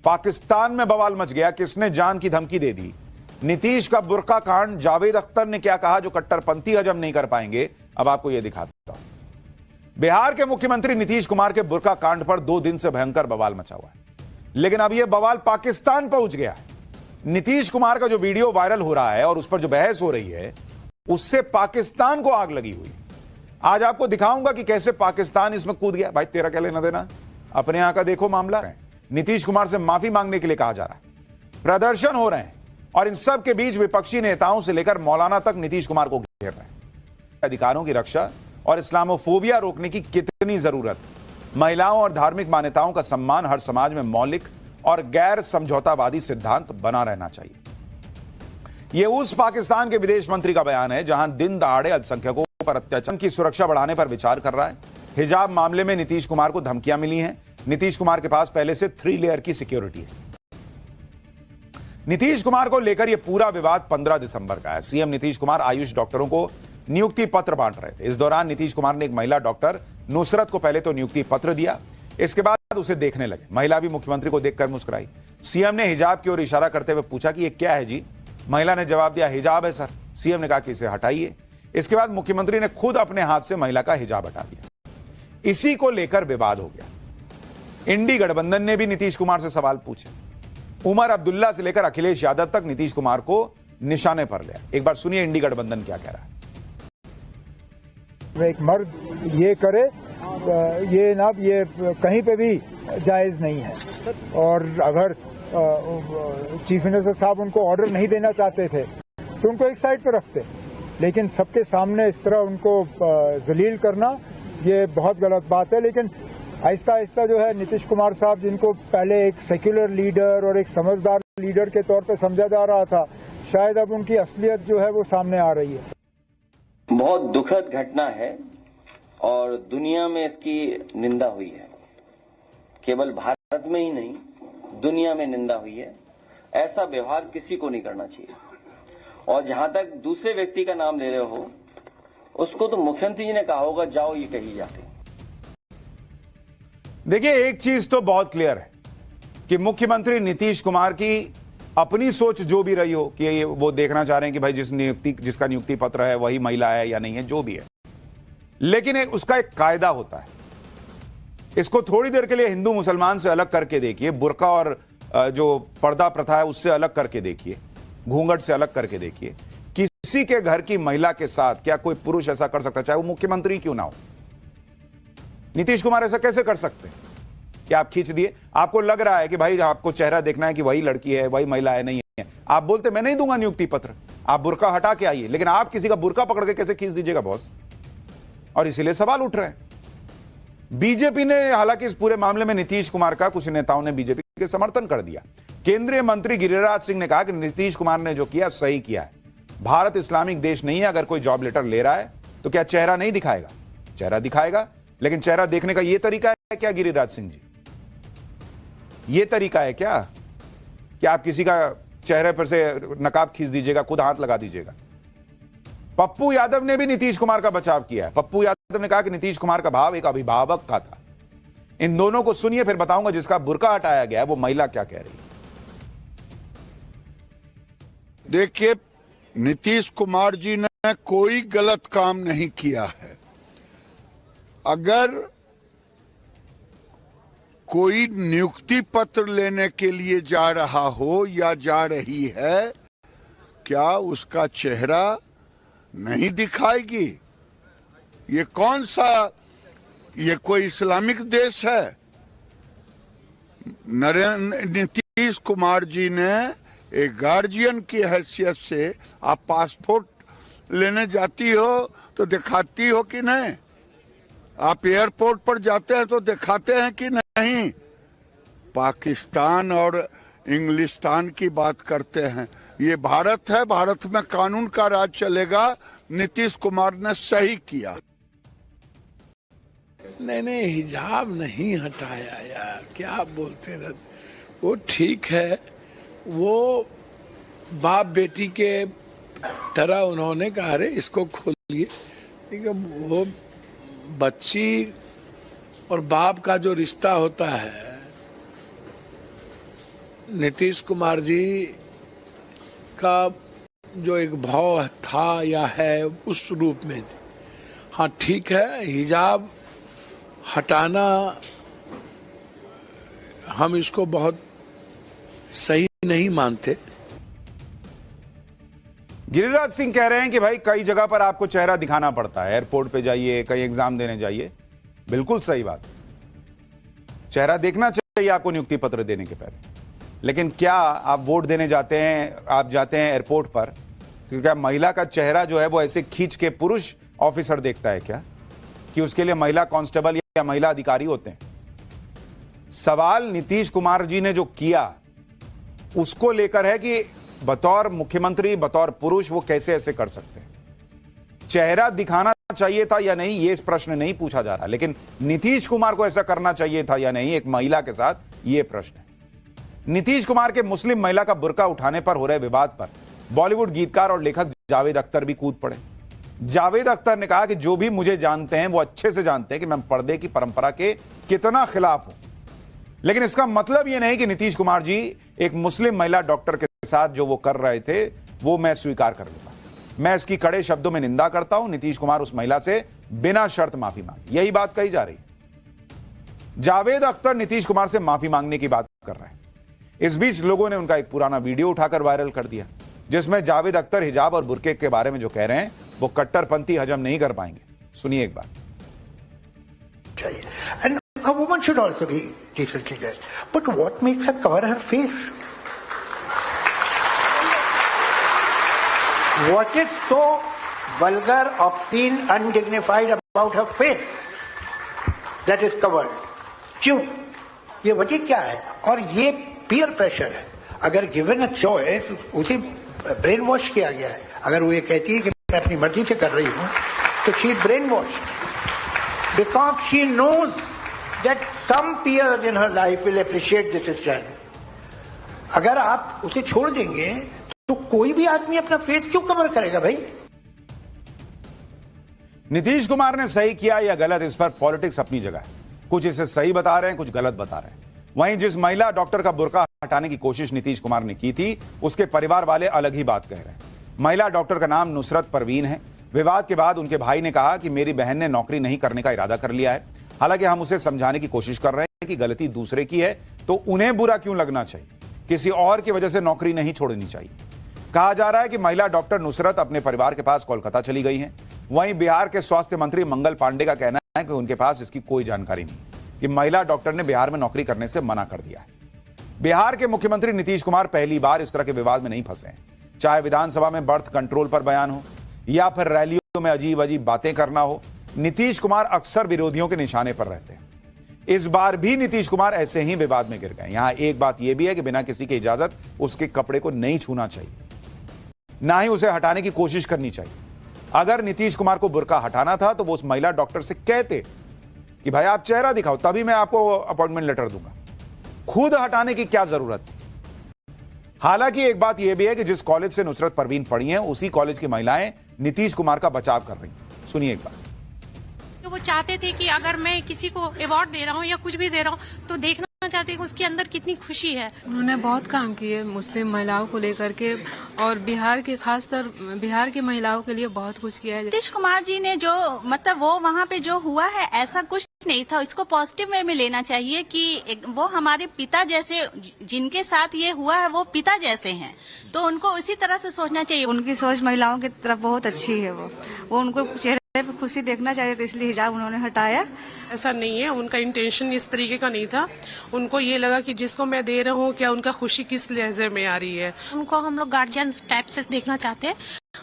पाकिस्तान में बवाल मच गया, किसने जान की धमकी दे दी। नीतीश का बुर्का कांड, जावेद अख्तर ने क्या कहा जो कट्टरपंथी हजम नहीं कर पाएंगे, अब आपको यह दिखाता हूं। बिहार के मुख्यमंत्री नीतीश कुमार के बुर्का कांड पर 2 दिन से भयंकर बवाल मचा हुआ है, लेकिन अब यह बवाल पाकिस्तान पहुंच गया है। नीतीश कुमार का जो वीडियो वायरल हो रहा है और उस पर जो बहस हो रही है, उससे पाकिस्तान को आग लगी हुई। आज आपको दिखाऊंगा कि कैसे पाकिस्तान इसमें कूद गया। भाई तेरा क्या लेना देना, अपने यहां का देखो मामला। नीतीश कुमार से माफी मांगने के लिए कहा जा रहा है, प्रदर्शन हो रहे हैं और इन सब के बीच विपक्षी नेताओं से लेकर मौलाना तक नीतीश कुमार को घेर रहे हैं। अधिकारों की रक्षा और इस्लामोफोबिया रोकने की कितनी जरूरत। महिलाओं और धार्मिक मान्यताओं का सम्मान हर समाज में मौलिक और गैर समझौतावादी सिद्धांत बना रहना चाहिए। यह उस पाकिस्तान के विदेश मंत्री का बयान है जहां दिन दहाड़े अल्पसंख्यकों पर अत्याचार की सुरक्षा बढ़ाने पर विचार कर रहा है। हिजाब मामले में नीतीश कुमार को धमकियां मिली हैं। नीतीश कुमार के पास पहले से 3 लेयर की सिक्योरिटी है। नीतीश कुमार को लेकर यह पूरा विवाद 15 दिसंबर का है। सीएम नीतीश कुमार आयुष डॉक्टरों को नियुक्ति पत्र बांट रहे थे। इस दौरान नीतीश कुमार ने एक महिला डॉक्टर नुसरत को पहले तो नियुक्ति पत्र दिया, इसके बाद उसे देखने लगे। महिला भी मुख्यमंत्री को देखकर मुस्कुराई। सीएम ने हिजाब की ओर इशारा करते हुए पूछा कि यह क्या है जी। महिला ने जवाब दिया, हिजाब है सर। सीएम ने कहा कि इसे हटाइए। इसके बाद मुख्यमंत्री ने खुद अपने हाथ से महिला का हिजाब हटा दिया। इसी को लेकर विवाद हो गया। इंडी गठबंधन ने भी नीतीश कुमार से सवाल पूछे। उमर अब्दुल्ला से लेकर अखिलेश यादव तक नीतीश कुमार को निशाने पर लिया। एक बार सुनिए इंडी गठबंधन क्या कह रहा है। एक मर्द ये करे, ये कहीं पे भी जायज नहीं है। और अगर चीफ मिनिस्टर साहब उनको ऑर्डर नहीं देना चाहते थे तो उनको एक साइड पर रखते, लेकिन सबके सामने इस तरह उनको जलील करना ये बहुत गलत बात है। लेकिन आहिस्ता आहिस्ता जो है नीतीश कुमार साहब, जिनको पहले एक सेक्युलर लीडर और एक समझदार लीडर के तौर पे समझा जा रहा था, शायद अब उनकी असलियत जो है वो सामने आ रही है। बहुत दुखद घटना है और दुनिया में इसकी निंदा हुई है। केवल भारत में ही नहीं, दुनिया में निंदा हुई है। ऐसा व्यवहार किसी को नहीं करना चाहिए। और जहां तक दूसरे व्यक्ति का नाम ले रहे हो, उसको तो मुख्यमंत्री जी ने कहा होगा, जाओ ये कही जाके। देखिए, एक चीज तो बहुत क्लियर है कि मुख्यमंत्री नीतीश कुमार की अपनी सोच जो भी रही हो कि वो देखना चाह रहे हैं कि भाई जिसका नियुक्ति पत्र है वही महिला है या नहीं है, जो भी है, लेकिन उसका एक कायदा होता है। इसको थोड़ी देर के लिए हिंदू मुसलमान से अलग करके देखिए, बुर्का और जो पर्दा प्रथा है उससे अलग करके देखिए, घूंघट से अलग करके देखिए। किसी के घर की महिला के साथ क्या कोई पुरुष ऐसा कर सकता, चाहे वो मुख्यमंत्री क्यों ना हो? नीतीश कुमार ऐसा कैसे कर सकते हैं कि आप खींच दिए? आपको लग रहा है कि भाई आपको चेहरा देखना है कि वही लड़की है, वही महिला है, नहीं है, आप बोलते मैं नहीं दूंगा नियुक्ति पत्र, आप बुर्का हटा के आइए। लेकिन आप किसी का बुर्का पकड़ के कैसे खींच दीजिएगा बॉस? और इसीलिए सवाल उठ रहे हैं। बीजेपी ने, हालांकि इस पूरे मामले में नीतीश कुमार का कुछ नेताओं ने बीजेपी के समर्थन कर दिया। केंद्रीय मंत्री गिरिराज सिंह ने कहा कि नीतीश कुमार ने जो किया सही किया है। भारत इस्लामिक देश नहीं है। अगर कोई जॉब लेटर ले रहा है तो क्या चेहरा नहीं दिखाएगा? चेहरा दिखाएगा, लेकिन चेहरा देखने का यह तरीका है क्या गिरिराज सिंह जी? यह तरीका है क्या कि आप किसी का चेहरे पर से नकाब खींच दीजिएगा, खुद हाथ लगा दीजिएगा? पप्पू यादव ने भी नीतीश कुमार का बचाव किया है। पप्पू यादव ने कहा कि नीतीश कुमार का भाव एक अभिभावक का था। इन दोनों को सुनिए, फिर बताऊंगा जिसका बुर्का हटाया गया है वो महिला क्या कह रही है। देखिए, नीतीश कुमार जी ने कोई गलत काम नहीं किया है। अगर कोई नियुक्ति पत्र लेने के लिए जा रहा हो या जा रही है, क्या उसका चेहरा नहीं दिखाएगी? ये कौन सा, ये कोई इस्लामिक देश है? नीतीश कुमार जी ने एक गार्जियन की हैसियत से, आप पासपोर्ट लेने जाती हो तो दिखाती हो कि नहीं? आप एयरपोर्ट पर जाते हैं तो दिखाते हैं कि नहीं? पाकिस्तान और इंग्लिस्तान की बात करते हैं। ये भारत है, भारत में कानून का राज चलेगा। नीतीश कुमार ने सही किया। नहीं, हिजाब नहीं हटाया यार, क्या आप बोलते हैं? वो ठीक है, वो बाप बेटी के तरह उन्होंने कहा अरे इसको खोलिए, लेकिन वो बच्ची और बाप का जो रिश्ता होता है नीतीश कुमार जी का जो एक भाव था या है उस रूप में, हाँ ठीक है, हिजाब हटाना हम इसको बहुत सही नहीं मानते। गिरिराज सिंह कह रहे हैं कि भाई कई जगह पर आपको चेहरा दिखाना पड़ता है, एयरपोर्ट पे जाइए, कहीं एग्जाम देने जाइए, बिल्कुल सही बात, चेहरा देखना चाहिए आपको नियुक्ति पत्र देने के पहले। लेकिन क्या आप वोट देने जाते हैं, आप जाते हैं एयरपोर्ट पर, क्योंकि क्या महिला का चेहरा जो है वो ऐसे खींच के पुरुष ऑफिसर देखता है क्या, कि उसके लिए महिला कांस्टेबल या महिला अधिकारी होते हैं? सवाल नीतीश कुमार जी ने जो किया उसको लेकर है कि बतौर मुख्यमंत्री, बतौर पुरुष वो कैसे ऐसे कर सकते हैं। चेहरा दिखाना चाहिए था या नहीं, ये प्रश्न नहीं पूछा जा रहा, लेकिन नीतीश कुमार को ऐसा करना चाहिए था या नहीं एक महिला के साथ, ये प्रश्न है। नीतीश कुमार के मुस्लिम महिला का बुर्का उठाने पर हो रहे विवाद पर बॉलीवुड गीतकार और लेखक जावेद अख्तर भी कूद पड़े। जावेद अख्तर ने कहा कि जो भी मुझे जानते हैं वो अच्छे से जानते हैं कि मैं पर्दे की परंपरा के कितना खिलाफ हूं, लेकिन इसका मतलब यह नहीं कि नीतीश कुमार जी एक मुस्लिम महिला डॉक्टर के साथ जो वो कर रहे थे वो मैं स्वीकार कर लूंगा। मैं इसकी कड़े शब्दों में निंदा करता हूं। नीतीश कुमार उस महिला से बिना शर्त माफी मांगी, यही बात कही जा रही है। जावेद अख्तर नीतीश कुमार से माफी मांगने की बात कर रहे हैं। इस बीच लोगों ने उनका एक पुराना वीडियो उठाकर वायरल कर दिया, जिसमें जावेद अख्तर हिजाब और बुर्के के बारे में जो कह रहे हैं वो कट्टरपंथी हजम नहीं कर पाएंगे। सुनिए एक बार। And a woman should also be decently dressed. But what makes her cover her face? What is so vulgar, obscene, undignified about her face that is covered? क्यों? ये वजह क्या है? और ये peer pressure है। अगर given a choice, उसे ब्रेन वॉश किया गया है। अगर वो ये कहती है कि मैं अपनी मर्जी से कर रही हूं, तो she is brainwashed because she knows that some peers in her life will appreciate this stand. अगर आप उसे छोड़ देंगे तो कोई भी आदमी अपना फेस क्यों कवर करेगा भाई? नीतीश कुमार ने सही किया या गलत, इस पर पॉलिटिक्स अपनी जगह है। कुछ इसे सही बता रहे हैं, कुछ गलत बता रहे हैं। वहीं जिस महिला डॉक्टर का बुर्का हटाने की कोशिश नीतीश कुमार ने की थी, उसके परिवार वाले अलग ही बात कह रहे हैं। महिला डॉक्टर का नाम नुसरत परवीन है। विवाद के बाद उनके भाई ने कहा कि मेरी बहन ने नौकरी नहीं करने का इरादा कर लिया है। हालांकि हम उसे समझाने की कोशिश कर रहे हैं कि गलती दूसरे की है तो उन्हें बुरा क्यों लगना चाहिए, किसी और की वजह से नौकरी नहीं छोड़नी चाहिए। कहा जा रहा है कि महिला डॉक्टर नुसरत अपने परिवार के पास कोलकाता चली गई हैं। वहीं बिहार के स्वास्थ्य मंत्री मंगल पांडे का कहना है कि उनके पास इसकी कोई जानकारी नहीं कि महिला डॉक्टर ने बिहार में नौकरी करने से मना कर दिया है। बिहार के मुख्यमंत्री नीतीश कुमार पहली बार इस तरह के विवाद में नहीं फंसे हैं। चाहे विधानसभा में बर्थ कंट्रोल पर बयान हो या फिर रैलियों में अजीब अजीब बातें करना हो, नीतीश कुमार अक्सर विरोधियों के निशाने पर रहते हैं। इस बार भी नीतीश कुमार ऐसे ही विवाद में गिर गए। यहां एक बात यह भी है कि बिना किसी की इजाजत उसके कपड़े को नहीं छूना चाहिए, ना ही उसे हटाने की कोशिश करनी चाहिए। अगर नीतीश कुमार को बुर्का हटाना था तो वो उस महिला डॉक्टर से कहते कि भाई आप चेहरा दिखाओ, तभी मैं आपको अपॉइंटमेंट लेटर दूंगा। खुद हटाने की क्या जरूरत है? हालांकि एक बात यह भी है कि जिस कॉलेज से नुसरत परवीन पढ़ी हैं, उसी कॉलेज की महिलाएं नीतीश कुमार का बचाव कर रही हैं। सुनिए एक बार। तो वो चाहते थे कि अगर मैं किसी को अवार्ड दे रहा हूँ या कुछ भी दे रहा हूँ तो देखना चाहते हैं कि उसके अंदर कितनी खुशी है। उन्होंने बहुत काम किए मुस्लिम महिलाओं को लेकर के, और बिहार के खासकर बिहार की महिलाओं के लिए बहुत कुछ किया है। नीतीश कुमार जी ने जो मतलब वो वहाँ पे जो हुआ है ऐसा कुछ नहीं था, इसको पॉजिटिव वे में लेना चाहिए कि वो हमारे पिता जैसे, जिनके साथ ये हुआ है वो पिता जैसे हैं, तो उनको इसी तरह से सोचना चाहिए। उनकी सोच महिलाओं की तरफ बहुत अच्छी है। वो उनको चेहरे पे खुशी देखना चाहिए, तो इसलिए हिजाब उन्होंने हटाया। ऐसा नहीं है, उनका इंटेंशन इस तरीके का नहीं था। उनको ये लगा कि जिसको मैं दे रहा हूँ क्या उनका खुशी किस लहजे में आ रही है। उनको हम लोग गार्जियन टाइप से देखना चाहते हैं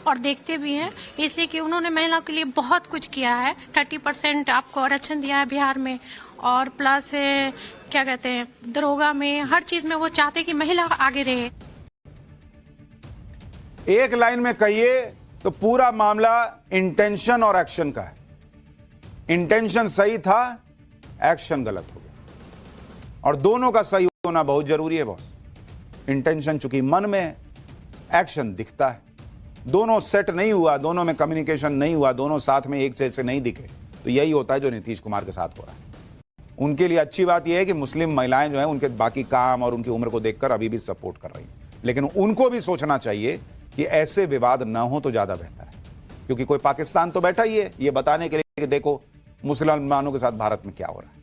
और देखते भी हैं, इसलिए कि उन्होंने महिलाओं के लिए बहुत कुछ किया है। 30% आपको आरक्षण दिया है बिहार में, और प्लस क्या कहते हैं दरोगा में, हर चीज में वो चाहते कि महिला आगे रहे। एक लाइन में कहिए तो पूरा मामला इंटेंशन और एक्शन का है। इंटेंशन सही था, एक्शन गलत हो गया, और दोनों का सही होना बहुत जरूरी है बॉस। इंटेंशन चूंकि मन में है, एक्शन दिखता है। दोनों सेट नहीं हुआ, दोनों में कम्युनिकेशन नहीं हुआ, दोनों साथ में एक जैसे नहीं दिखे, तो यही होता है जो नीतीश कुमार के साथ हो रहा है। उनके लिए अच्छी बात यह है कि मुस्लिम महिलाएं जो हैं उनके बाकी काम और उनकी उम्र को देखकर अभी भी सपोर्ट कर रही हैं, लेकिन उनको भी सोचना चाहिए कि ऐसे विवाद ना हो तो ज्यादा बेहतर है, क्योंकि कोई पाकिस्तान तो बैठा ही है ये बताने के लिए कि देखो मुसलमानों के साथ भारत में क्या हो रहा है।